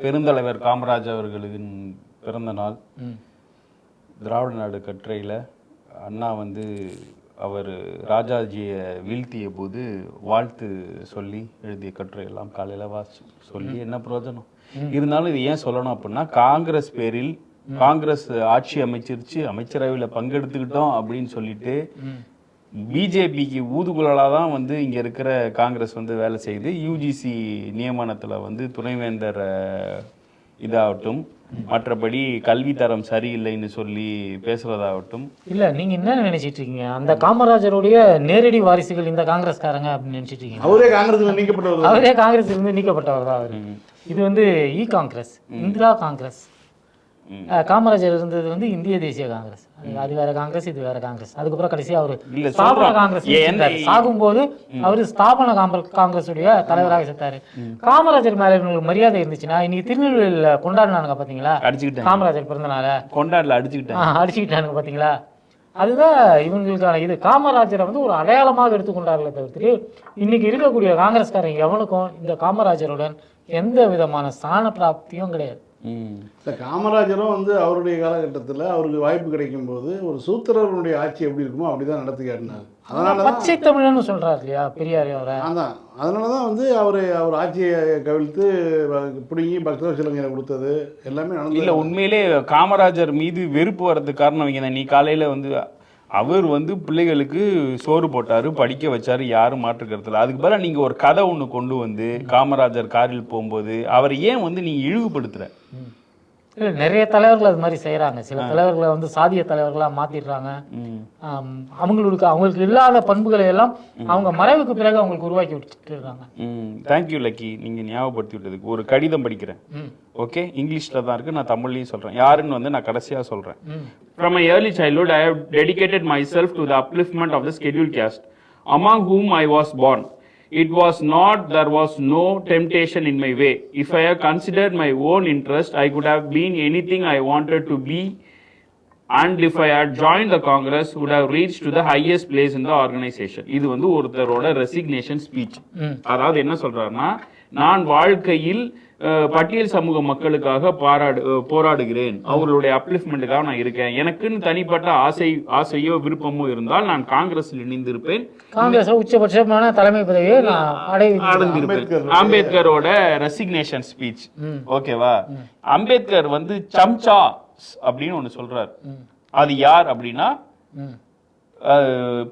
பெருந்தலைவர் காமராஜ் அவர்களின் பிறந்த நாள். திராவிட நாடு கட்டுரையில் அண்ணா வந்து அவர் ராஜாஜியை வீழ்த்திய போது வாழ்த்து சொல்லி எழுதிய கட்டுரையெல்லாம் காலையில் சொல்லி என்ன பிரயோஜனம்? இருந்தாலும் இது ஏன் சொல்லணும் அப்படின்னா, காங்கிரஸ் பேரில் காங்கிரஸ் ஆட்சி அமைச்சிருச்சு, அமைச்சரவையில் பங்கெடுத்துக்கிட்டோம் அப்படின்னு சொல்லிட்டு பிஜேபிக்கு ஊதுகுழலாக தான் வந்து இங்கே இருக்கிற காங்கிரஸ் வந்து வேலை செய்யுது. யூஜிசி நியமனத்தில் வந்து துணைவேந்தர் இதாகட்டும், மற்றபடி கல்வி தரம் சரியில்லைன்னு சொல்லி பேசுறதாகட்டும். இல்ல நீங்க என்ன நினைச்சிட்டு இருக்கீங்க, அந்த காமராஜருடைய நேரடி வாரிசுகள் இந்த காங்கிரஸ்காரங்க அப்படின்னு நினைச்சிட்டு இருக்கீங்க? அவரே காங்கிரஸ்ல நீக்கப்பட்டவர், அவரே காங்கிரஸ்ல இருந்து நீக்கப்பட்டவர் தான் அவரு. இது வந்து காங்கிரஸ், இந்திரா காங்கிரஸ். காமராஜர் இருந்தது வந்து இந்திய தேசிய காங்கிரஸ். அது வேற காங்கிரஸ், இது வேற காங்கிரஸ். அதுக்கப்புறம் கடைசியா அவரு ஸ்தாபன காங்கிரஸ் சாகும்போது அவரு ஸ்தாபன காங்கிரஸ் உடைய தலைவராக செத்தாரு. காமராஜர் மேல இவங்களுக்கு மரியாதை இருந்துச்சுன்னா இன்னைக்கு திருநெல்வேலியில கொண்டாடினானுங்க பாத்தீங்களா? காமராஜர் பிறந்தனால கொண்டாடல அடிச்சுக்கிட்டானுங்க பாத்தீங்களா? அதுதான் இவங்களுக்கான இது. காமராஜரை வந்து ஒரு அடையாளமாக எடுத்துக்கொண்டார்களே தவிர்த்து இன்னைக்கு இருக்கக்கூடிய காங்கிரஸ்காரங்க எவனுக்கும் இந்த காமராஜருடன் எந்த விதமான ஸ்தான பிராப்தியும் கிடையாது. காமராஜரும் வந்து அவருடைய காலகட்டத்தில் அவருக்கு வாய்ப்பு கிடைக்கும் போது ஒரு சூத்திரருடைய ஆட்சி எப்படி இருக்குமோ அப்படிதான் நடத்தி காட்டினார். அதனால பச்சை தமிழன்னு சொல்றாரு இல்லையா பெரியார் அவரை. அதான் அதனாலதான் வந்து அவர் ஆட்சியை கவிழ்த்து பிடுங்கி பக்தவச்சலங்கரை கொடுத்தது எல்லாமே நடந்தது. இல்லை, உண்மையிலே காமராஜர் மீது வெறுப்பு வர்றதுக்கு காரணம் வைங்க. நீ காலையில் வந்து அவர் வந்து பிள்ளைகளுக்கு சோறு போட்டாரு, படிக்க வச்சாரு, யாரும் மாற்றுக்கிறதுல. அதுக்கு பதிலாக நீங்கள் ஒரு கதை ஒன்று கொண்டு வந்து காமராஜர் காரில் போகும்போது அவர் ஏன் வந்து நீங்கள் இழிவுபடுத்துற? இல்லை, நிறைய தலைவர்கள் அது மாதிரி செய்கிறாங்க. சில தலைவர்களை வந்து சாதிய தலைவர்களாக மாற்றிடுறாங்க. அவங்களுக்கு இல்லாத பண்புகளை எல்லாம் அவங்க மறைவுக்கு பிறகு அவங்களுக்கு உருவாக்கி விட்டுட்டு இருக்காங்க. தேங்க்யூ லக்கி, நீங்கள் ஞாபகப்படுத்தி விட்டதுக்கு. ஒரு கடிதம் படிக்கிறேன், ஓகே? இங்கிலீஷில் தான் இருக்குது, நான் தமிழ்லையும் சொல்கிறேன். யாருன்னு வந்து நான் கடைசியாக சொல்கிறேன். From my early childhood, I have dedicated myself to the upliftment of the scheduled caste, among whom I was born. It was not, there was no temptation in my way. If I had considered my own interest, I could have been anything I wanted to be, and if I had joined the Congress, would have reached to the highest place in the organization. இது வந்து ஒருத்தரோட resignation speech. அதாவது என்ன சொல்றாருன்னா, நான் வாழ்க்கையில் பட்டியல் சமூக மக்களுக்காக போராடுகிறேன், அவர்களுடைய அப்லிஃப்ட்மெண்ட்டுக்காக நான் இருக்கேன். எனக்குன்னு தனிப்பட்ட ஆசையோ விருப்பமோ இருந்தால் நான் காங்கிரஸில் இணைந்திருப்பேன், காங்கிரஸ் உச்சபட்சமான தலைமை பதவியை அடைந்திருப்பேன். அம்பேத்கரோட ரெசிக்னேஷன் ஸ்பீச், ஓகேவா? அம்பேத்கர் வந்து சம்சா அப்படின்னு ஒண்ணு சொல்றாரு. அது யார் அப்படின்னா,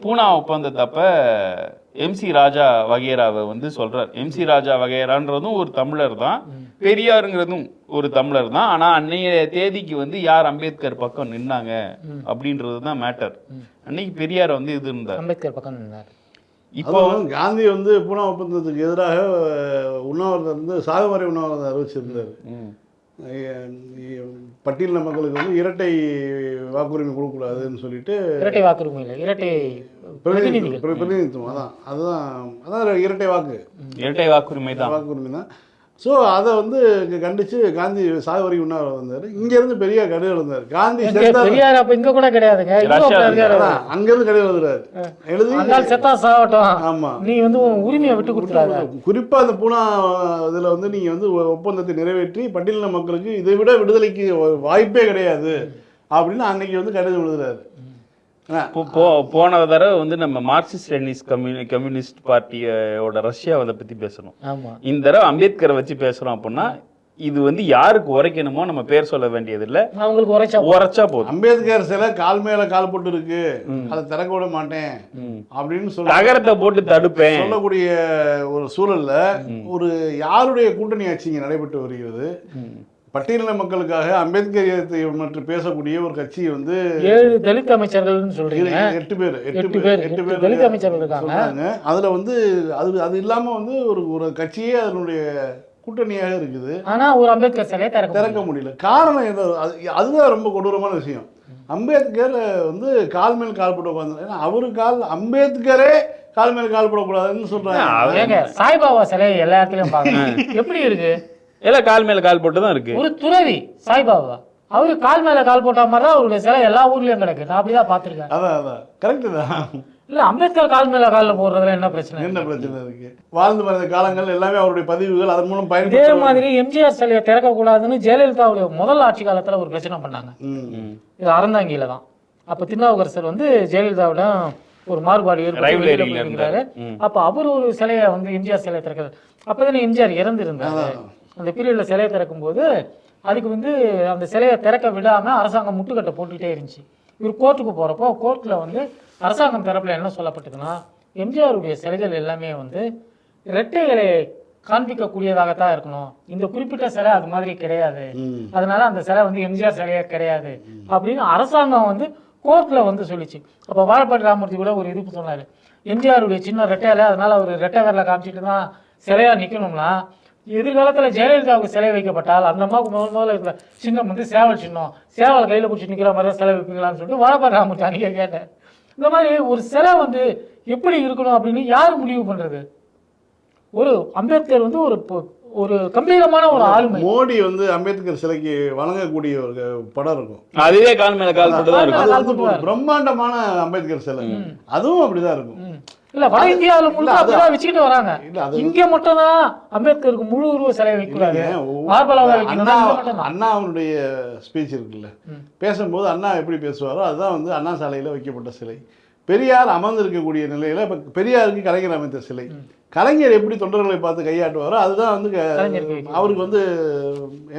பூனா ஒப்பந்தத்தப்ப எம்சி ராஜா வகைராவை வந்து சொல்றார். எம்சி ராஜா வகைரான்றதும் ஒரு தமிழர் தான், பெரியாருங்கிறதும் ஒரு தமிழர் தான். ஆனா அன்னைய தேதிக்கு வந்து யார் அம்பேத்கர் பக்கம் நின்னாங்க அப்படின்றது தான் மேட்டர். அன்னைக்கு பெரியார் வந்து இது இருந்தார், அம்பேத்கர் பக்கம் நின்னார். இப்போ காந்தி வந்து பூனா ஒப்பந்தத்துக்கு எதிராக உண்ணாவிரதம் வந்து சாகுவரை உண்ணாவிரதம் அறிவிச்சிருந்தார். பட்டியலின மக்களுக்கு வந்து இரட்டை வாக்குரிமை கொடுக்கக்கூடாதுன்னு சொல்லிட்டு. இரட்டை வாக்குரிமை இல்லை, இரட்டை பிரதிநிதித்துவம். அதான் இரட்டை வாக்குரிமை தான். ஸோ அதை வந்து கண்டிச்சு காந்தி சாகு வரைக்கும் உண்ணாவிரதம் வந்தார். இங்கேருந்து பெரிய கடிதம் இருந்தார். காந்தி பெரியார் அப்போ இங்கே கூட கிடையாதுங்க, அங்கேருந்து கடிதம் எழுதுறாரு. எழுதி செத்தா சாகட்டும், ஆமாம், நீ வந்து உரிமையை விட்டு கொடுத்துறாரு. குறிப்பாக அந்த பூனா இதில் வந்து நீங்கள் வந்து ஒப்பந்தத்தை நிறைவேற்றி பட்டியலின மக்களுக்கு இதை விட விடுதலைக்கு வாய்ப்பே கிடையாது அப்படின்னு அன்னைக்கு வந்து கடிதம் எழுதுறாரு. போன தடவை வந்து நம்ம மார்க்சிஸ்ட் லெனினிஸ்ட் கம்யூனிஸ்ட் பார்ட்டியோட ரஷ்யாவை பத்தி பேசணும். இந்த தடவை அம்பேத்கரை வச்சு பேசுறோம் அப்படின்னா இது வந்து யாருக்கு உரைக்கணுமோ நம்ம பேர் சொல்ல வேண்டியது இல்ல, அவங்களுக்கு உரைச்சா போதும். அம்பேத்கர் சில கால் மேல கால் போட்டு இருக்கு, அதை திறக்க விட மாட்டேன் அப்படின்னு சொல்லி நகரத்தை போட்டு தடுப்பேன் சொல்லக்கூடிய ஒரு சூழல்ல ஒரு யாருடைய கூட்டணி ஆட்சி நடைபெற்று வருகிறது. பட்டியலின மக்களுக்காக அம்பேத்கரியத்தை மற்றும் பேசக்கூடிய ஒரு கட்சி வந்து 7 தலித் அமைச்சர்கள் சொல்றீங்க. 8 பேர் தலித் அமைச்சர்கள் இருக்காங்க. அதுல வந்து அது இல்லாம வந்து ஒரு கட்சியே அதனுடைய கூட்டணியாக இருக்குது. ஆனா ஒரு அம்பேத்கர் சிலையை திறக்க முடியல. காரணம் என்ன? அதுதான் ரொம்ப கொடூரமான விஷயம். அம்பேத்கர் வந்து கால் மேல் கால் போட்டு உட்காந்து அவரு அம்பேத்கரே கால் மேல் கால் போடக்கூடாதுன்னு சொல்றாங்க. சாய்பாபா சிலை எல்லா இடத்துலயும் பாருங்க எப்படி இருக்கு, எல்லாம் கால் மேல கால் போட்டு தான் இருக்கு. ஒரு துறவி சாய்பாபா அவரு கால் மேல கால் போட்ட மாதிரி தான் அவருடைய சிலை எல்லா ஊர்லயும் கிடக்கு. நான் அப்படிதான் பாத்துருக்கேன். அதான் கரெக்ட் தான். இல்ல அம்பேத்கர் கால் மேல காலில் போடுறதுல என்ன பிரச்சனை? என்ன பிரச்சனை இருக்கு? வாழ்ந்து மறைந்த காலங்கள் எல்லாமே அவருடைய பதிவுகள், அதன் மூலம் இதே மாதிரி எம்ஜிஆர் சிலையை திறக்கக்கூடாதுன்னு ஜெயலலிதாவுடைய முதல் ஆட்சி காலத்துல ஒரு பிரச்சனை பண்ணாங்க. இது அறந்தாங்கியில தான். அப்ப திருநாவுக்கரசர் வந்து ஜெயலலிதாவிடம் ஒரு மாறுபாடு ஏற்படுகிறாரு. அப்ப அவர் ஒரு சிலையை வந்து எம்ஜிஆர் சிலையை திறக்கிறார். அப்பதானே எம்ஜிஆர் இறந்து இருந்தாரு. அந்த பீரியட்ல சிலையை திறக்கும் போது அதுக்கு வந்து அந்த சிலையை திறக்க விடாம அரசாங்கம் முட்டுக்கட்டை போட்டுக்கிட்டே இருந்துச்சு. இவர் கோர்ட்டுக்கு போறப்போ கோர்ட்ல வந்து அரசாங்கம் தரப்புல என்ன சொல்லப்பட்டதுன்னா, எம்ஜிஆருடைய சிலைகள் எல்லாமே வந்து இரட்டைகளை காண்பிக்கக்கூடியதாகத்தான் இருக்கணும், இந்த குறிப்பிட்ட சிலை அது மாதிரி கிடையாது, அதனால அந்த சிலை வந்து எம்ஜிஆர் சிலையே கிடையாது அப்படின்னு அரசாங்கம் வந்து கோர்ட்ல வந்து சொல்லிச்சு. அப்ப வாழப்பாடி ராமமூர்த்தி கூட ஒரு இது சொன்னாரு, எம்ஜிஆருடைய சின்ன ரெட்டையில, அதனால ஒரு ரெட்டை விரல காமிச்சிட்டு தான் சிலையா நிக்கணும்னா, எதிர்காலத்துல ஜெயலலிதாவுக்கு சிலை வைக்கப்பட்டால் அந்த அம்மாவுக்கு முதல்ல இருக்கிற சின்னம் வந்து சேவல் சின்னம், சேவல் கையில பிடிச்சி நிக்கிற மாதிரி தான் சிலை வைப்பீங்களான்னு சொல்லிட்டு வாழப்பாடி ராமமூர்த்தி அன்னைக்கே கேட்டேன். இந்த மாதிரி ஒரு சிலை வந்து எப்படி இருக்கணும் அப்படின்னு யார் முடிவு பண்றது? ஒரு அம்பேத்கர் வந்து ஒரு கம்பீரமான ஒரு ஆளுமை. மோடி வந்து அம்பேத்கர் சிலைக்கு வழங்கக்கூடிய ஒரு படம் இருக்கும், அதுவே கால் மேல கால் போட்டு தான் இருக்கும். பிரம்மாண்டமான அம்பேத்கர் சிலை, அதுவும் அப்படிதான் இருக்கும். இல்ல வட இந்தியாவில் முழுக்க அப்படிதான் வச்சுக்கிட்டு வராங்க. இங்க மட்டும் தான் அம்பேத்கருக்கு முழு உருவ சிலை வைக்கிறாங்க. அண்ணா அவனுடைய ஸ்பீச் இருக்குல்ல, பேசும்போது அண்ணா எப்படி பேசுவாரோ அதுதான் வந்து அண்ணா சாலையில வைக்கப்பட்ட சிலை. பெரியார் அமர்ந்திருக்கக்கூடிய நிலையில இப்ப பெரியாருக்கு கலைஞர் அமைத்த சிலை. கலைஞர் எப்படி தொண்டர்களை பார்த்து கையாட்டுவாரோ அதுதான் வந்து அவருக்கு வந்து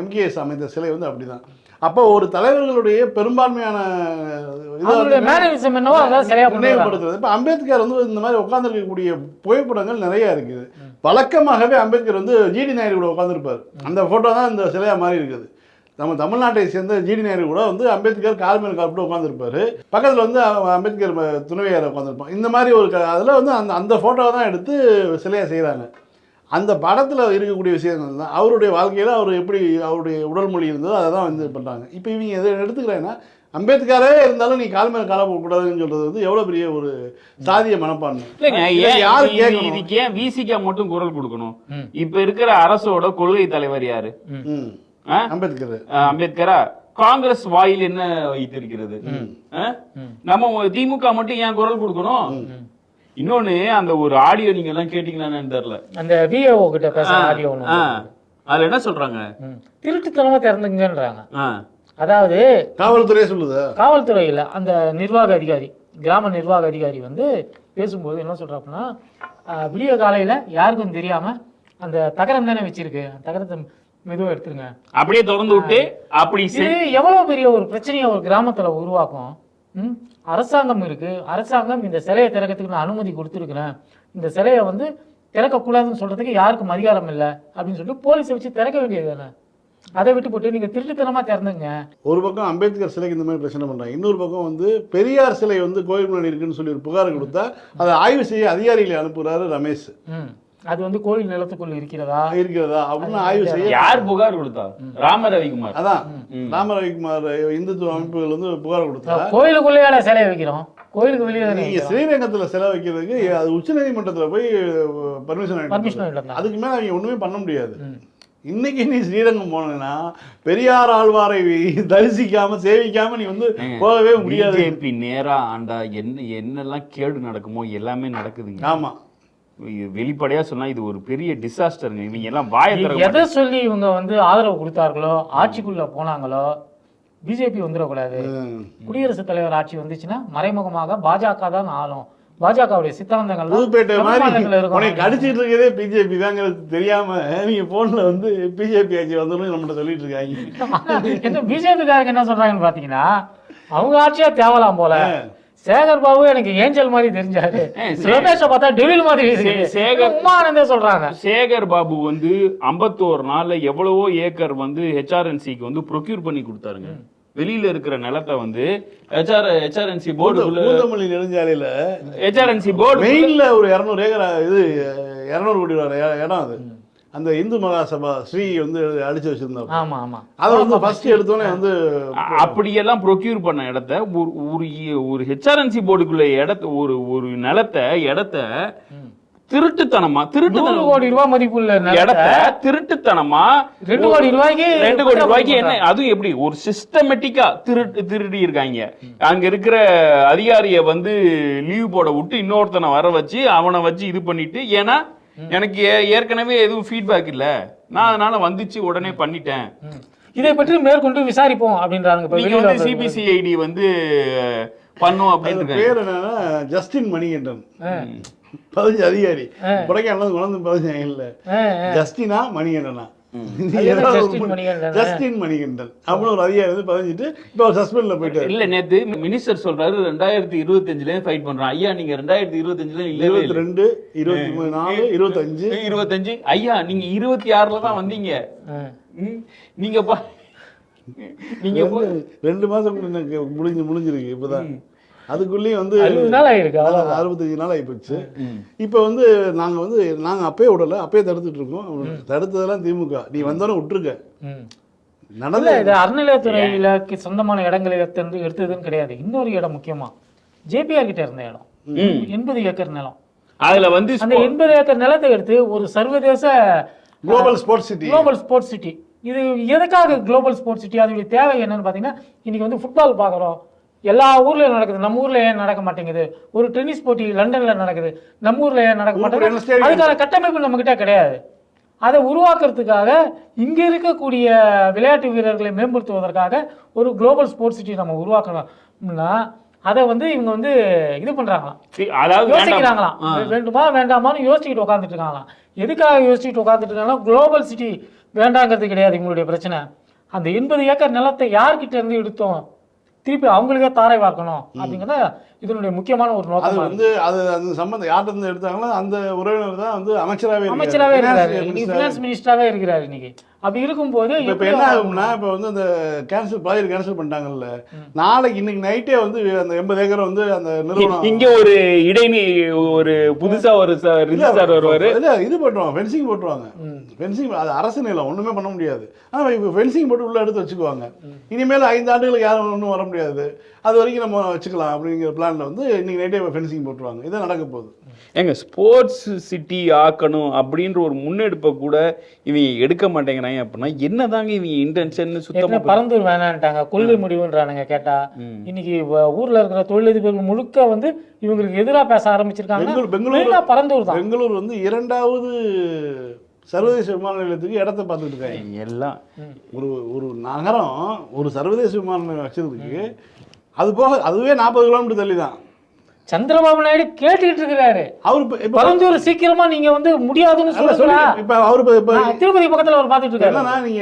எம்கேஎஸ் அமைத்த சிலை வந்து அப்படிதான். அப்போ ஒரு தலைவர்களுடைய பெரும்பான்மையான நினைவுபடுத்துறது. இப்போ அம்பேத்கர் வந்து இந்த மாதிரி உட்காந்துருக்கக்கூடிய புகைப்படங்கள் நிறைய இருக்குது. வழக்கமாகவே அம்பேத்கர் வந்து ஜிடி நாயுடு கூட உட்காந்துருப்பார். அந்த போட்டோ தான் இந்த சிலையா மாதிரி இருக்குது. நம்ம தமிழ்நாட்டை சேர்ந்த ஜிடி நாயுடு கூட வந்து அம்பேத்கர் கால் மேல் கால் போட்டு உட்காந்துருப்பாரு. பக்கத்தில் வந்து அம்பேத்கர் துணைவியார் உட்காந்துருப்பான். இந்த மாதிரி ஒரு அதில் வந்து அந்த ஃபோட்டோவை தான் எடுத்து சிலையாக செய்கிறாங்க. அந்த படத்தில் இருக்கக்கூடிய விஷயங்கள் தான் அவருடைய வாழ்க்கையில் அவர் எப்படி அவருடைய உடல் மொழி இருந்ததோ அதை தான் வந்து பண்ணுறாங்க. இப்போ இவங்க எதை எடுத்துக்கிறேன்னா, அம்பேத்கரே இருந்தாலும் நீ கால் மேல கால போகக்கூடாதுன்னு சொல்றது வந்து எவ்வளவு பெரிய ஒரு சாதிய மனப்பான்மை. இதுக்கு ஏன் விசிகா மட்டும் குரல் கொடுக்கணும்? இப்ப இருக்கிற அரசோட கொள்கை தலைவர் யாரு? அம்பேத்கரா? காங்கிரஸ் வாயில் என்ன வைத்திருக்கிறது? நம்ம திமுக மட்டும் ஏன் குரல் கொடுக்கணும்? இன்னொன்னு, அந்த ஒரு ஆடியோ நீங்க எல்லாம் கேட்டீங்களான்னு தெரியல, அந்த விஓ கிட்ட பேசுற ஆடியோ அதுல என்ன சொல்றாங்க? திருட்டுத்தனமா திறந்துங்கன்றாங்க. அதாவது காவல்துறை சொல்லுது, காவல்துறை இல்ல, அந்த நிர்வாக அதிகாரி, கிராம நிர்வாக அதிகாரி வந்து பேசும்போது என்ன சொல்றாங்கன்னா, விடிய காலையில யாருக்கும் தெரியாம அந்த தகரம் தானே வச்சிருக்கு, தகரத்தை மெதுவா எடுத்துருங்க, அப்படியே திறந்து விட்டு அப்படி. எவ்வளவு பெரிய ஒரு பிரச்சனையை ஒரு கிராமத்துல உருவாக்கும். அரசாங்கம் இருக்கு, அரசாங்கம் இந்த சிலையை திறக்கிறதுக்கு நான் அனுமதி கொடுத்துருக்கிறேன், இந்த சிலையை வந்து திறக்கக்கூடாதுன்னு சொல்றதுக்கு யாருக்கும் அதிகாரம் இல்லை அப்படின்னு சொல்லிட்டு போலீஸை வச்சு திறக்க வேண்டியது தானே. அதை விட்டு போட்டு நீங்க திருட்டுத்தனமா திறந்துங்க. ஒரு பக்கம் அம்பேத்கர் சிலைக்கு இந்த மாதிரி பிரச்சனை பண்றாங்க, இன்னொரு பக்கம் வந்து பெரியார் சிலை வந்து கோயில் முன்னாடி இருக்குன்னு சொல்லி ஒரு புகார் கொடுத்தா அதை ஆய்வு செய்ய அதிகாரிகளை அனுப்புறாரு ரமேஷ். அது வந்து கோயில் நிலத்துக்குள்ள இருக்கிறதா அப்படின்னு ஆய்வு செய்ய யார் புகார் கொடுத்தா? ராம ரவிக்குமார். அதான் ராம ரவிக்குமார் இந்துத்துவ அமைப்புகள் வந்து புகார் கொடுத்தா. கோயிலுக்குள்ளேயே சிலை வைக்கிறோம், கோயிலுக்கு வெளியே நீங்க ஸ்ரீரங்கத்துல சிலை வைக்கிறதுக்கு அது உச்ச நீதிமன்றத்துல போய் பர்மிஷன், அதுக்கு மேல அவங்க ஒண்ணுமே பண்ண முடியாது. இன்னைக்கு நீ ஸ்ரீரங்கம் போனா பெரியார் ஆழ்வாரை தரிசிக்காம சேவிக்காம நீ வந்து போகவே முடியாது. நேரா ஆண்டா என்னெல்லாம் கேடு நடக்குமோ எல்லாமே நடக்குதுங்க. ஆமா, வெளிப்படையா சொன்னா இது ஒரு பெரிய டிசாஸ்டருங்க. இவங்க எல்லாம் வாயத்திறக்க எதை சொல்லி இவங்க வந்து ஆதரவு கொடுத்தார்களோ, ஆட்சிக்குள்ள போனாங்களோ, பிஜேபி வந்துடக்கூடாது, குடியரசுத் தலைவர் ஆட்சி வந்துச்சுன்னா மறைமுகமாக பாஜக தான் ஆளும், பாஜகவுடைய சித்தாந்தங்கள் கடிச்சிட்டு இருக்கதே பிஜேபி தாங்கிறது தெரியாம நீங்க போன்ல வந்து பிஜேபி ஆட்சி வந்துடும் நம்மகிட்ட சொல்லிட்டு இருக்காங்க. என்ன பிஜேபிக்காரங்க என்ன சொல்றாங்கன்னு பாத்தீங்கன்னா, அவங்க ஆட்சியா தேவலாம் போல, சேகர் பாபு எனக்கு ஏஞ்சல் மாதிரி தெரிஞ்சாரு, ரமேஷ பார்த்தா டெவில் மாதிரி சொல்றாங்க. சேகர் பாபு வந்து 51 நாள்ல எவ்வளவோ ஏக்கர் வந்து ஹெச்ஆர்என்சிக்கு வந்து ப்ரொக்யூர் பண்ணி கொடுத்தாருங்க. வெளியில இருக்கிற நிலத்தை வந்து ஹெச்ஆர்என்சி போர்டு நெடுஞ்சாலையில ஹெச்ஆர்என்சி போர்டு மெயின்ல ஒரு 200 ஏக்கர் இது 200 கோடி இடம் அது. அந்த இந்து மகாசபா ஸ்ரீ வந்து அடிச்சு வச்சிருந்தாங்க. ஆமா ஆமா, அதை வந்து ஃபர்ஸ்ட் எடுத்தோன்னே வந்து அப்படியெல்லாம் ப்ரொக்யூர் பண்ண இடத்த ஒரு ஹெச்ஆர்என்சி போர்டுக்குள்ள இடத்த ஒரு நிலத்தை திருட்டுத்தனமா 100 கோடி ரூபாய் மதிப்புள்ள இடத்த திருட்டுத்தனமா 2 கோடி ரூபாய்க்கு 2 கோடி ரூபாய்க்கு என்ன அதுவும் எப்படி ஒரு சிஸ்டமேட்டிக்கா திருடி இருக்காங்க. அங்க இருக்கிற அதிகாரிய வந்து லீவ் போட விட்டு இன்னொருத்தனை வர வச்சு அவனை வச்சு இது பண்ணிட்டு, ஏன்னா எனக்கு ஏற்கனவே எதுவும் ஃபீட்பேக் இல்ல, நான் அதனால வந்துச்சு உடனே பண்ணிட்டேன், இதை பற்றி மேற்கொண்டு விசாரிப்போம் அப்படின்றாங்க. நீங்க வந்து சிபிசிஐடி வந்து பண்ணும் அப்படின்னு பேர் என்னன்னா ஜஸ்டின் மணிகண்டன், 15 அதிகாரி கொடைக்கானல குழந்தை 15 இல்ல ஜஸ்டினா மணிகண்டனா, ஜஸ்டின் மணிகண்டன் அப்படின்னு ஒரு அதிகாரி வந்து 15 இப்போ சஸ்பெண்ட்ல போயிட்டாரு. இல்ல நேத்து மினிஸ்டர் சொல்றாரு 2025 ஃபைட் பண்றோம். ஐயா நீங்க 2025 இல்ல 22 24 25 ஐயா நீங்க 26 தான் வந்தீங்க. நீங்க நீங்க 2 மாசம் முடிஞ்சிருக்கு இப்பதான். அதுக்குள்ளேயும் வந்து 65 நாள் ஆயிருக்கு, 65 நாள் ஆகி போச்சு. இப்போ வந்து நாங்க அப்பயே விடல, அப்பயே தடுத்துட்டு இருக்கோம். தடுத்ததெல்லாம் திமுக, நீ வந்தாலும் விட்டுருக்க நடந்த. இது அறநிலையத்துறையில சொந்தமான இடங்களை எடுத்ததுன்னு கிடையாது. இன்னொரு இடம் முக்கியமா ஜேபிஆர் கிட்ட இருந்த இடம் 80 ஏக்கர் நிலம். அதுல வந்து அந்த 80 ஏக்கர் நிலத்தை எடுத்து ஒரு சர்வதேச குளோபல் ஸ்போர்ட்ஸ் சிட்டி. இது எதுக்காக குளோபல் ஸ்போர்ட்ஸ் சிட்டி? அதோடைய தேவை என்னன்னு பார்த்தீங்கன்னா, இன்னைக்கு வந்து ஃபுட்பால் பார்க்குறோம், எல்லா ஊர்லயும் நடக்குது, நம்ம ஊர்ல ஏன் நடக்க மாட்டேங்குது? ஒரு டென்னிஸ் போட்டி லண்டன்ல நடக்குது, நம்ம ஊர்ல ஏன் நடக்க மாட்டேங்குது? அதுக்கான கட்டமைப்பு நம்ம கிட்ட கிடையாது. அதை உருவாக்குறதுக்காக இங்க இருக்கக்கூடிய விளையாட்டு வீரர்களை மேம்படுத்துவதற்காக ஒரு குளோபல் ஸ்போர்ட்ஸ் சிட்டி நம்ம உருவாக்கணும்னா அதை வந்து இவங்க வந்து இது பண்றாங்களாம், யோசிக்கிறாங்களாம், வேண்டுமா வேண்டாமான்னு யோசிச்சுட்டு உட்காந்துட்டு இருக்காங்களாம். எதுக்காக யோசிச்சுட்டு உட்காந்துட்டு இருக்காங்கன்னா, குளோபல் சிட்டி வேண்டாங்கிறது கிடையாது இவங்களுடைய பிரச்சனை. அந்த 80 ஏக்கர் நிலத்தை யார்கிட்ட இருந்து எடுத்தோம், திருப்பி அவங்களுக்கே தாரை வார்க்கணும் அப்படிங்கிறத இதனுடைய முக்கியமான ஒரு நோக்கம். அது வந்து அந்த சம்பந்தம் யார்கிட்ட இருந்து எடுத்தாங்களோ அந்த உறவினர் தான் வந்து அமைச்சராகவே இருக்காரு, இன்னைக்கு ஃபினான்ஸ் மினிஸ்டராகவே இருக்கிறாரு இன்னைக்கு. அப்படி இருக்கும்போது இப்போ என்ன ஆகும்னா, இப்போ வந்து அந்த ப்ராஜெக்ட் கேன்சல் பண்ணிட்டாங்கல்ல, நாளைக்கு இன்னைக்கு நைட்டே வந்து அந்த 80 ஏக்கர் வந்து அந்த நிறுவனம் இங்க ஒரு புதுசா ஒரு ரிஜிஸ்டர் வருவாரு, இல்ல இது பண்ணுவாங்க, ஃபென்சிங் போட்டுருவாங்க. ஃபென்சிங் அது அரசு நிலம், ஒண்ணுமே பண்ண முடியாது. ஆனால் இப்போ ஃபென்சிங் போட்டு உள்ள எடுத்து வச்சுக்குவாங்க. இனிமேல் 5 ஆண்டுகளுக்கு யாரும் ஒன்றும் வர முடியாது, அது வரைக்கும் நம்ம வச்சுக்கலாம் அப்படிங்கிற பிளான்ல வந்து இன்னைக்கு நைட்டே ஃபென்சிங் போட்டுருவாங்க. இதான் நடக்க போகுது. எங்க ஸ்போர்ட்ஸ் சிட்டி ஆக்கணும் அப்படின்ற ஒரு முன்னெடுப்பை கூட இவங்க எடுக்க மாட்டேங்கிறாங்க. அப்படின்னா என்னதாங்க இவங்க இன்டென்ஷன்? சுத்தமா பரந்தூர் வேணான்ட்டாங்க, கொள்கை முடிவுன்றானுங்க. கேட்டா இன்னைக்கு ஊர்ல இருக்கிற தொழிலதிபர்கள் முழுக்க வந்து இவங்களுக்கு எதிராக பேச ஆரம்பிச்சிருக்காங்க. பரந்தூர் தான், பெங்களூர் வந்து 2வது சர்வதேச விமான நிலையத்துக்கு இடத்த பார்த்துட்டு இருக்காங்க. எல்லாம் ஒரு நகரம் ஒரு சர்வதேச விமான நிலையம் வச்சதுக்கு அது போக அதுவே 40 கிலோமீட்டர் தள்ளி தான் சந்திரபாபு நாயுடு கேட்டுக்கிட்டு இருக்கிறாரு. அவரு பரந்தூர் சீக்கிரமா நீங்க வந்து முடியாதுன்னு சொல்லுங்க. இப்ப அவரு திருப்பதி பக்கத்துல அவர் பார்த்துட்டு இருக்காரு. என்னன்னா, நீங்க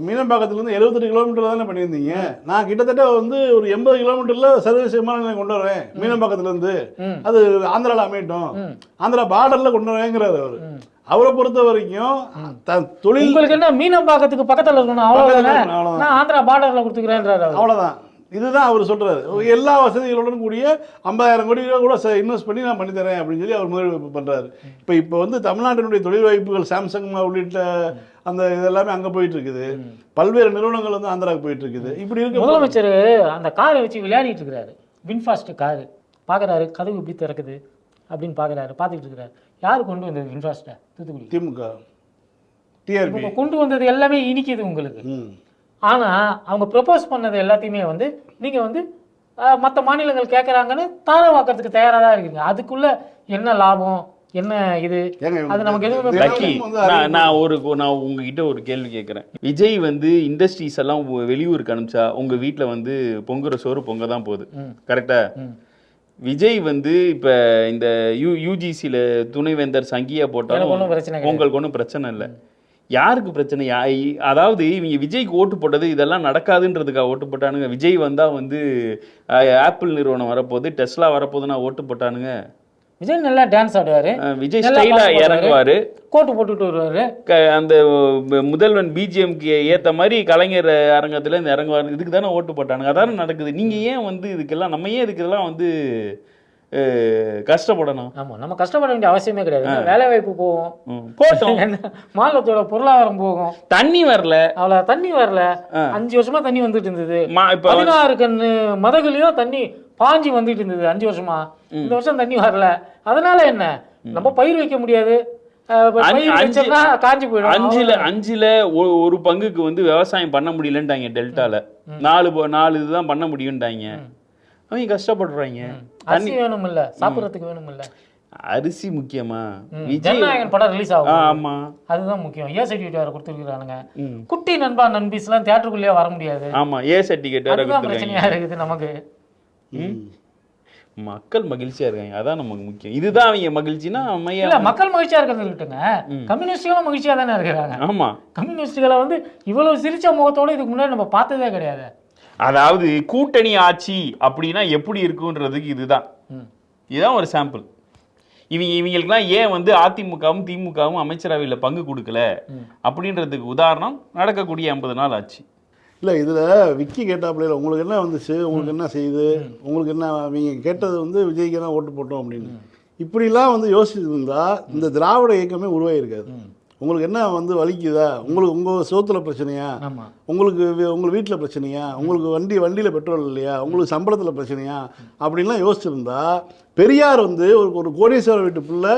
மீனம்பாக்கத்துல இருந்து 78 கிலோமீட்டர் தானே பண்ணியிருந்தீங்க. நான் கிட்டத்தட்ட வந்து ஒரு 80 கிலோமீட்டர்ல சர்வதேச விமான நிலையம் கொண்டு வரேன் மீனம்பாக்கத்துல இருந்து, அது ஆந்திரால அமையட்டும், ஆந்திரா பார்டர்ல கொண்டு வரேங்கிறாரு அவரு. அவரை பொறுத்த வரைக்கும் தொழில் உங்களுக்கு என்ன மீனம்பாக்கத்துக்கு பக்கத்துல இருக்கணும், அவ்வளவுதான், நான் ஆந்திரா பார்டர்ல கொடுத்துக்கிறேன்றாரு. அவ்வளவுதான், இதுதான் அவர் சொல்றாரு. எல்லா வசதிகளுடன் கூடிய 50,000 கோடி ரூபா கூட இன்வெஸ்ட் பண்ணி நான் பண்ணித்தரேன் அப்படின்னு சொல்லி அவர் முதலீடு பண்றாரு. இப்போ வந்து தமிழ்நாட்டினுடைய தொழில் வாய்ப்புகள் சாம்சங் உள்ளிட்ட அந்த இதெல்லாமே அங்க போயிட்டு இருக்குது. பல்வேறு நிறுவனங்கள் வந்து ஆந்திராவுக்கு போயிட்டு இருக்குது. இப்படி இருக்கு. முதலமைச்சர் அந்த காரை வச்சு விளையாடிட்டு இருக்கிறாரு, வின்ஃபாஸ்ட் காரு பாக்குறாரு, கதவு இப்படி திறக்குது அப்படின்னு பாக்குறாரு, பார்த்துக்கிட்டு இருக்கிறாரு. யாரு கொண்டு வந்தது வின்ஃபாஸ்ட? தூத்துக்குடி திமுக, டிஆர்பி கொண்டு வந்தது எல்லாமே இனிக்குது உங்களுக்கு. ஆனா அவங்க ப்ரொபோஸ் பண்ணது எல்லாத்தையுமே வந்து நீங்க வந்து மற்ற மாநிலங்கள் கேட்கறாங்கன்னு தாரை வாக்கிறதுக்கு தயாரா தான் இருக்கீங்க. அதுக்குள்ள என்ன லாபம், என்ன இது, அது நமக்கு எதுவும். நான் உங்ககிட்ட ஒரு கேள்வி கேட்கறேன். விஜய் வந்து இண்டஸ்ட்ரீஸ் எல்லாம் வெளியூருக்கு அனுப்பிச்சா உங்க வீட்டுல வந்து பொங்குற சோறு பொங்க தான் போகுது, கரெக்டா? விஜய் வந்து இப்ப இந்த யூஜிசியில துணைவேந்தர் சங்கியா போட்டாலும் உங்களுக்கு ஒன்றும் பிரச்சனை இல்லை. யாருக்கு பிரச்சனை? அதாவது இவங்க விஜய்க்கு ஓட்டு போட்டது இதெல்லாம் நடக்காதுன்றதுக்காக ஓட்டு போட்டானுங்க. விஜய் வந்தா வந்து ஆப்பிள் நிறுவனம் வரப்போகுது, டெஸ்லா வரப்போகுதுன்னா ஓட்டு போட்டானுங்க. விஜய் நல்லா டான்ஸ் ஆடுவாரு, விஜய் ஸ்டைலா இறங்குவாரு, கோட்டு போட்டுட்டு வருவாரு, அந்த முதல்வன் பிஜிஎம்க்கு ஏத்த மாதிரி கலைஞர் அரங்கத்துல இந்த இறங்குவாரு. இதுக்கு தானே ஓட்டு போட்டானுங்க. அதானே நடக்குது. நீங்க ஏன் வந்து இதுக்கெல்லாம் நம்ம ஏன் இதுக்கெல்லாம் வந்து கஷ்டப்படணும்? ஆமா, நம்ம கஷ்டப்பட வேண்டிய அவசியமே கிடையாது. வேலை வாய்ப்பு போகும், மாநிலத்தோட பொருளாதாரம் போகும். தண்ணி வரல, அவ்வளவு தண்ணி வரல. 5 வருஷமா தண்ணி வந்துட்டு இருந்தது. 16 கண்ணு மதகுலயும் தண்ணி பாஞ்சி வந்துட்டு இருந்தது 5 வருஷமா. இந்த வருஷம் தண்ணி வரல. அதனால என்ன, நம்ம பயிர் வைக்க முடியாது, பயிர் வச்சோம்னா காஞ்சி போயிடும். அஞ்சுல ஒரு பங்குக்கு வந்து விவசாயம் பண்ண முடியலன்ட்டாங்க டெல்டால. 4 இதுதான் பண்ண முடியும்ட்டாங்க. அவங்க கஷ்டப்படுறாங்க. அரிசி வேணும் இல்ல, சாப்பிடறதுக்கு வேணும் இல்ல. அரிசி முக்கியமா? ஜனநாயகன் படம் ரிலீஸ் ஆகும். ஆமா, அதுதான் முக்கியம். ஏ சர்டிஃபிகேட் வேற கொடுத்துருக்கானுங்க. குட்டி நண்பா நண்பீஸ் எல்லாம் தியேட்டருக்குள்ளேயே வர முடியாது. ஆமா, ஏ சர்டிஃபிகேட் வேற அதுதான் பிரச்சனையா இருக்குது நமக்கு. மக்கள் மகிழ்ச்சியா இருக்காங்க, அதான் நமக்கு முக்கியம். இதுதான் அவங்க மகிழ்ச்சினா இல்ல, மக்கள் மகிழ்ச்சியா இருக்கிறது இருக்கட்டுங்க, கம்யூனிஸ்டுகளும் மகிழ்ச்சியா தானே இருக்கிறாங்க. ஆமா, கம்யூனிஸ்டுகளை வந்து இவ்வளவு சிரிச்ச முகத்தோட இதுக்கு முன்னாடி நம்ம பார்த்ததே கிடையாது. அதாவது கூட்டணி ஆட்சி அப்படின்னா எப்படி இருக்குன்றதுக்கு இதுதான் ஒரு சாம்பிள். இவங்களுக்குலாம் ஏன் வந்து அதிமுகவும் திமுகவும் அமைச்சரவையில் பங்கு கொடுக்கல அப்படின்றதுக்கு உதாரணம் நடக்கக்கூடிய 50 நாள் ஆட்சி. இல்லை, இதில் விக்கி கேட்டாப்புல உங்களுக்கு என்ன வந்துச்சு, உங்களுக்கு என்ன செய்யுது, உங்களுக்கு என்ன, அவங்க கேட்டது வந்து விஜய்க்கு தான் ஓட்டு போட்டோம் அப்படின்னு இப்படிலாம் வந்து யோசிச்சிருந்தா இந்த திராவிட இயக்கமே உருவாகிருக்காது. உங்களுக்கு என்ன வந்து வலிக்குதா, உங்களுக்கு உங்கள் சோத்துல பிரச்சனையா, உங்களுக்கு உங்கள் வீட்டில் பிரச்சனையா, உங்களுக்கு வண்டியில் பெட்ரோல் இல்லையா, உங்களுக்கு சம்பளத்தில் பிரச்சனையா அப்படின்லாம் யோசிச்சிருந்தா பெரியார் வந்து ஒரு கோடீஸ்வரர் வீட்டு பிள்ளை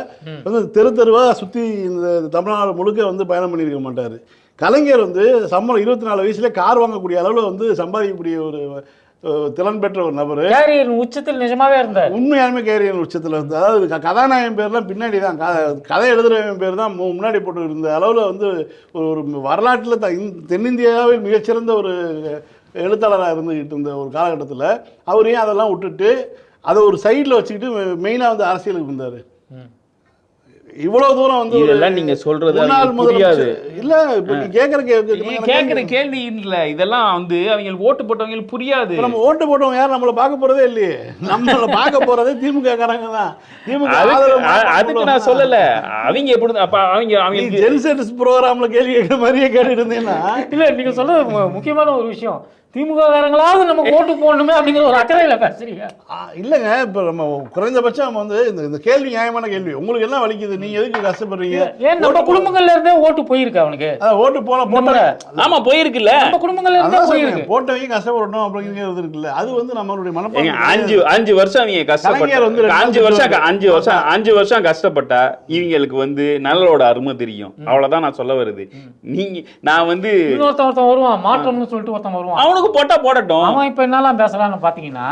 வந்து தெருவாக சுற்றி இந்த தமிழ்நாடு முழுக்க வந்து பயணம் பண்ணியிருக்க மாட்டார். கலைஞர் வந்து சம்பளம் 24 வயசுல கார் வாங்கக்கூடிய அளவில் வந்து சம்பாதிக்கக்கூடிய ஒரு திறன் பெற்ற ஒரு நபர். உச்சத்தில் நிஜமாவே இருந்தார். உண்மையாலுமே கேரியர் உச்சத்தில் இருந்தார். அதாவது கதாநாயகன் பேர்லாம் பின்னாடி தான், கதை எழுதுறவன் பேர் தான் முன்னாடி போட்டு இருந்த அளவில் வந்து ஒரு வரலாற்றில் தென்னிந்தியாவில் மிகச்சிறந்த ஒரு எழுத்தாளராக இருந்துகிட்டு இருந்த ஒரு காலகட்டத்தில் அவர் ஏன் அதெல்லாம் விட்டுட்டு அதை ஒரு சைடில் வச்சுக்கிட்டு மெயினாக வந்து அரசியலுக்கு இருந்தார். இவ்வளவு தூரம் வந்து இதெல்லாம் நீங்க சொல்றது புரியாது. இல்ல, இப்ப நீ கேக்குற கேள்வி இல்ல, இதெல்லாம் வந்து அவங்களுக்கு ஓட்டு போட்டவங்களுக்கு புரியாது. நம்ம ஓட்டு போட்டவங்க யாரும் நம்மள பார்க்க போறதே இல்லையே, நம்மள பார்க்க போறதே திமுக காரங்க தான். அதுக்கு நான் சொல்லல, அவங்க எப்படி அப்ப அவங்க ஜென்செட்ஸ் ப்ரோகிராம்ல கேள்வி கேட்கிற மாதிரியே கேட்டுட்டு இருந்தேன்னா இல்ல, நீங்க சொல்றது முக்கியமான ஒரு விஷயம். திமுக காரங்களாவது நம்ம ஓட்டு போடணுமே அப்படிங்கிற ஒரு அக்கறையில பேசுறீங்க. இல்லைங்க, இப்போ நம்ம குறைந்தபட்சம் நம்ம வந்து இந்த கேள்வி நியாயமான கேள்வி. உங்களுக்கு என்ன வலிக்குது, நீங்க எதுக்கு கஷ்டப்படுறீங்க? ஏன் நம்ம குடும்பங்கள்ல இருந்தே ஓட்டு போயிருக்கு அவனுக்கு. ஓட்டு போட்ட ஆமா போயிருக்குல்ல, நம்ம குடும்பங்கள்ல இருந்தே போயிருக்கு. போட்டவங்க கஷ்டப்படணும் அப்படிங்கிறது இருக்குல்ல, அது வந்து நம்மளுடைய மனப்பான்மை. 5 வருஷம் அவங்க கஷ்டப்பட்டாங்க. 5 வருஷம் கஷ்டப்பட்டா இவங்களுக்கு வந்து நல்லோட அருமை தெரியும். அவ்வளவுதான் நான் சொல்ல வருது. நான் வந்து ஒருத்தன் வருவான், மாற்றம்னு சொல்லிட்டு ஒருத்தன் வருவான், அவனுக்கு போட்டா போடட்டும். அவன் இப்ப என்னெல்லாம் பேசலாம்னு பாத்தீங்கன்னா,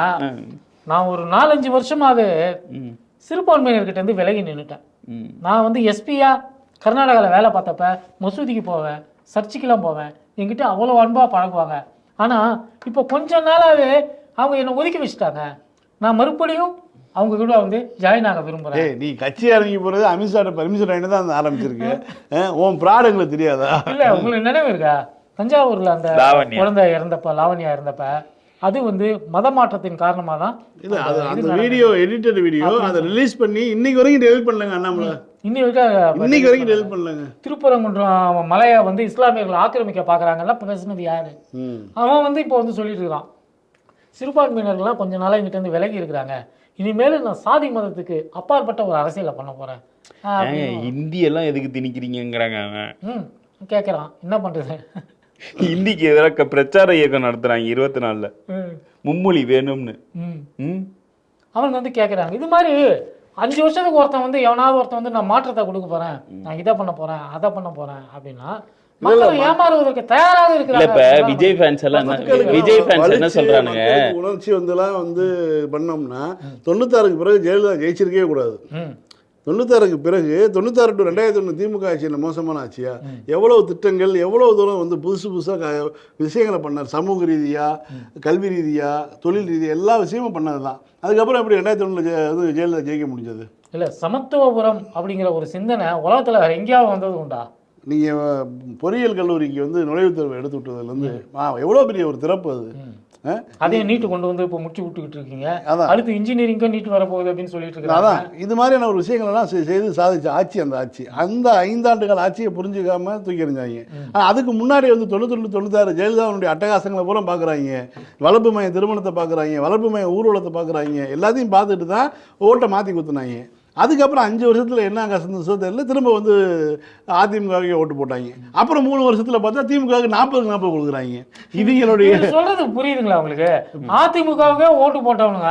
நான் ஒரு 4-5 வருஷமாவே சிறுபான்மையினர்கிட்ட இருந்து விலகி நின்றுட்டேன். நான் வந்து எஸ்பியா கர்நாடகாவில் வேலை பார்த்தப்ப மசூதிக்கு போவேன், சர்ச்சுக்கெல்லாம் போவேன், என்கிட்ட அவ்வளோ அன்பாக பழகுவாங்க. ஆனால் இப்போ கொஞ்ச நாளாகவே அவங்க என்னை ஒதுக்கி வச்சுட்டாங்க. நான் மறுபடியும் அவங்க கூட வந்து ஜாயின் ஆக விரும்புகிறேன். நீ கட்சி இறங்கி போகிறது அமித்ஷாட்ட பர்மிஷன் வாங்கி தான் ஆரம்பிச்சிருக்கு. உன் ப்ராட் எங்களுக்கு தெரியாதா? இல்லை, உங்களுக்கு நினைவு இருக்கா தஞ்சாவூரில் அந்த குழந்தை இறந்தப்ப, லாவண்யா இறந்தப்ப, அது வந்து மத மாற்றத்தின் காரணமாக தான். இல்லை, அது அந்த வீடியோ எடிட்டட் வீடியோ அதை ரிலீஸ் பண்ணி இன்னைக்கு வரைக்கும் டெலிட் பண்ணலங்க. அண்ணாமலை இன்னைக்கு வரைக்கும் டெலிட் பண்ணலங்க. திருப்பரங்குன்றம் மலையை வந்து இஸ்லாமியர்கள் ஆக்கிரமிக்க பார்க்குறாங்கல்ல, இப்போ பேசுனது யாரு? அவன் வந்து இப்போ வந்து சொல்லிட்டு இருக்கான், சிறுபான்மையினர்கள்லாம் கொஞ்ச நாளாக எங்கிட்ட இருந்து விலகி இருக்கிறாங்க, இனிமேல் நான் சாதி மதத்துக்கு அப்பாற்பட்ட ஒரு அரசியலை பண்ண போறேன். இந்தியெல்லாம் எதுக்கு திணிக்கிறீங்கிறாங்க அவன். கேட்குறான், என்ன பண்றது? இந்திக்கு எதிராக பிரச்சார இயக்கம் நடத்துறாங்க 24 மும்மொழி வேணும்னு. அவனுக்கு வந்து கேட்குறாங்க. இது மாதிரி 5 வருஷத்துக்கு ஒருத்தன் வந்து எவனாவது ஒருத்தன் வந்து நான் மாற்றத்தை கொடுக்க போறேன், நான் இதை பண்ண போறேன், அதை பண்ண போறேன் அப்படின்னா ஏமாறுவதற்கு தயாராக இருக்கிறாங்க. இப்ப விஜய் ஃபேன்ஸ் எல்லாம் என்ன சொல்றானுங்க, உணர்ச்சி வந்துலாம் வந்து பண்ணோம்னா 96க்கு பிறகு ஜெயலலிதா ஜெயிச்சிருக்கவே கூடாது. 96க்கு பிறகு 96 to 2001 திமுக ஆட்சி என்ன மோசமான ஆட்சியா? எவ்வளவு திட்டங்கள், எவ்வளவு தூரம் வந்து புதுசாக விஷயங்களை பண்ணார். சமூக ரீதியாக, கல்வி ரீதியாக, தொழில் ரீதியாக எல்லா விஷயமும் பண்ணது தான். அதுக்கப்புறம் எப்படி 2001 ஜெயலலிதா ஜெயிக்க முடிஞ்சது? இல்லை, சமத்துவபுரம் அப்படிங்கிற ஒரு சிந்தனை உலகத்தில் வேற எங்கேயாவது வந்தது உண்டா? நீங்கள் பொறியியல் கல்லூரிக்கு வந்து நுழைவுத் தேர்வு எடுத்து விட்டதுலேருந்து எவ்வளோ பெரிய ஒரு திறப்பு அது. அதையும் நீட்டு கொண்டு வந்து இப்போ முடிச்சு விட்டுக்கிட்டு இருக்கீங்க. அடுத்து இன்ஜினியரிங்கும் நீட்டு வரப்போகுது அப்படின்னு சொல்லிட்டு இருக்காங்க. அதான் இது மாதிரியான ஒரு விஷயங்கள்லாம் செய்து சாதிச்ச ஆட்சி அந்த 5 ஆண்டுகள் ஆட்சியை புரிஞ்சுக்காம தூக்கி எறிஞ்சாங்க. அதுக்கு முன்னாடி வந்து 91 96 ஜெயலலிதாவுடைய அட்டகாசங்களை பூரா பார்க்குறாங்க, வளர்ப்பு மைய திருமணத்தை பார்க்குறாங்க, வளர்ப்பு மைய ஊர்வலத்தை பார்க்குறாங்க, எல்லாத்தையும் பார்த்துட்டு தான் ஓட்டை மாற்றி குத்துனாங்க. அதுக்கப்புறம் 5 வருஷத்தில் என்ன கசந்தோ தெரியல, திரும்ப வந்து அதிமுகவுக்கு ஓட்டு போட்டாங்க. அப்புறம் 3 வருஷத்தில் பார்த்தா திமுகவுக்கு 40 கொடுக்குறாங்க. இவங்களுடைய சொல்றது புரியுதுங்களா உங்களுக்கு? அதிமுகவுக்கே ஓட்டு போட்டவனுங்க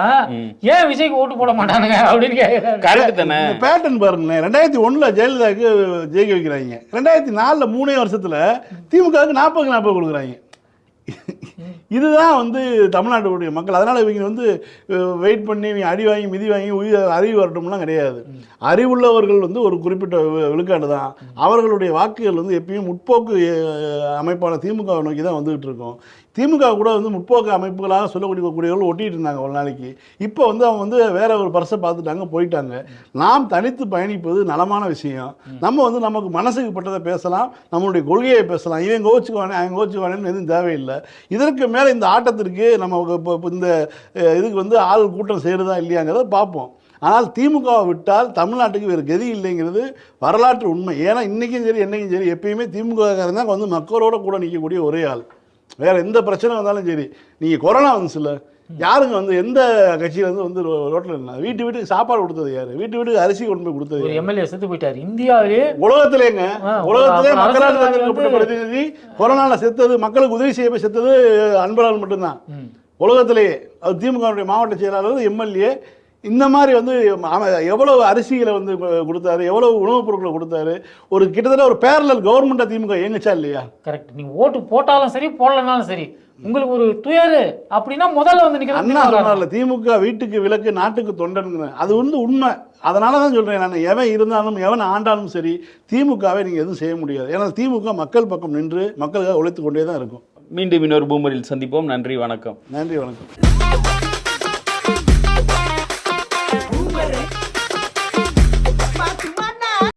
ஏன் விஜய்க்கு ஓட்டு போட மாட்டானுங்க அப்படின்னு கேட்குறாரு. கரெக்ட் தானே? பேட்டர்ன் பாருங்களேன். 2001 ஜெயலலிதாவுக்கு ஜெயிக்க வைக்கிறாங்க, 2004 3 வருஷத்தில் திமுகவுக்கு 40 கொடுக்குறாங்க. இதுதான் வந்து தமிழ்நாட்டுடைய மக்கள். அதனால் இவங்க வந்து வெயிட் பண்ணி இவங்க அடி வாங்கி மிதி வாங்கி அறிவு வரட்டும்லாம் கிடையாது. அறிவுள்ளவர்கள் வந்து ஒரு குறிப்பிட்ட விழுக்காடு தான். அவர்களுடைய வாக்குகள் வந்து எப்பயும் முற்போக்கு அமைப்பான திமுகவை நோக்கி தான் வந்துகிட்டு இருக்கோம். திமுக கூட வந்து முற்போக்கு அமைப்புகளாக சொல்லக்கூடியவர்கள் ஒட்டிகிட்டு இருந்தாங்க ஒரு நாளைக்கு. இப்போ வந்து அவங்க வந்து வேற ஒரு பர்ஸை பார்த்துட்டாங்க, போயிட்டாங்க. நாம் தனித்து பயணிப்பது நலமான விஷயம். நம்ம வந்து நமக்கு மனசுக்கு பட்டதை பேசலாம், நம்மளுடைய கொள்கையை பேசலாம். இவன் கோச்சுக்குவானே அவன் கோச்சுக்குவானேன்னு எதுவும் தேவையில்லை. இதற்கு மேலே இந்த ஆட்டத்திற்கு நம்ம இப்போ இந்த இதுக்கு வந்து ஆள் கூட்டம் செய்கிறதா இல்லையாங்கிறத பார்ப்போம். ஆனால் திமுகவை விட்டால் தமிழ்நாட்டுக்கு வேறு கதி இல்லைங்கிறது வரலாற்று உண்மை. ஏன்னா இன்றைக்கும் சரி என்னைக்கும் சரி எப்பயுமே திமுககாரன் தான் வந்து மக்களோட கூட நிற்கக்கூடிய ஒரே ஆள். வேறு எந்த பிரச்சனை வந்தாலும் சரி, நீங்கள் கொரோனா வந்துச்சுல்ல, யாருங்க வந்து எந்த கட்சியிலேருந்து வந்து ரோட்டில் இருந்தா வீட்டுக்கு சாப்பாடு கொடுத்தது யாரு? வீட்டுக்கு அரிசி கொண்டு போய் கொடுத்தது ஒரு எம்எல்ஏ செத்து போயிட்டார் இந்தியாவிலே. உலகத்திலேங்க உலகத்திலே மக்களால் தேர்ந்தெடுக்கப்பட்ட பிரதிநிதி கொரோனாவில் செத்தது, மக்களுக்கு உதவி செய்ய போய் செத்தது அன்பரால் மட்டும்தான் உலகத்திலேயே. அது திமுகவுடைய மாவட்ட செயலாளர், எம்எல்ஏ. இந்த மாதிரி வந்து எவ்வளவு அரிசிகளை வந்து கொடுத்தாரு, எவ்வளவு உணவுப் பொருட்களை கொடுத்தாரு. ஒரு கிட்டத்தட்ட ஒரு பேரலல் கவர்மெண்ட்டாக திமுக இயங்குச்சா இல்லையா? கரெக்ட். நீங்கள் ஓட்டு போட்டாலும் சரி போடலனாலும் சரி, உங்களுக்கு ஒரு துயர் அப்படின்னா முதல்ல வந்து நிற்கிறது. அண்ணா சொன்னார்ல, திமுக வீட்டுக்கு விளக்கு நாட்டுக்கு தொண்டனுங்க. அது வந்து உண்மை. அதனால தான் சொல்கிறேன் நான், எவன் இருந்தாலும் எவன் ஆண்டாலும் சரி திமுகவை நீங்கள் எதுவும் செய்ய முடியாது. ஏன்னா திமுக மக்கள் பக்கம் நின்று மக்களுக்காக உழைத்து கொண்டே தான் இருக்கும். மீண்டும் இன்னொரு பூமரில் சந்திப்போம். நன்றி, வணக்கம். நன்றி, வணக்கம்.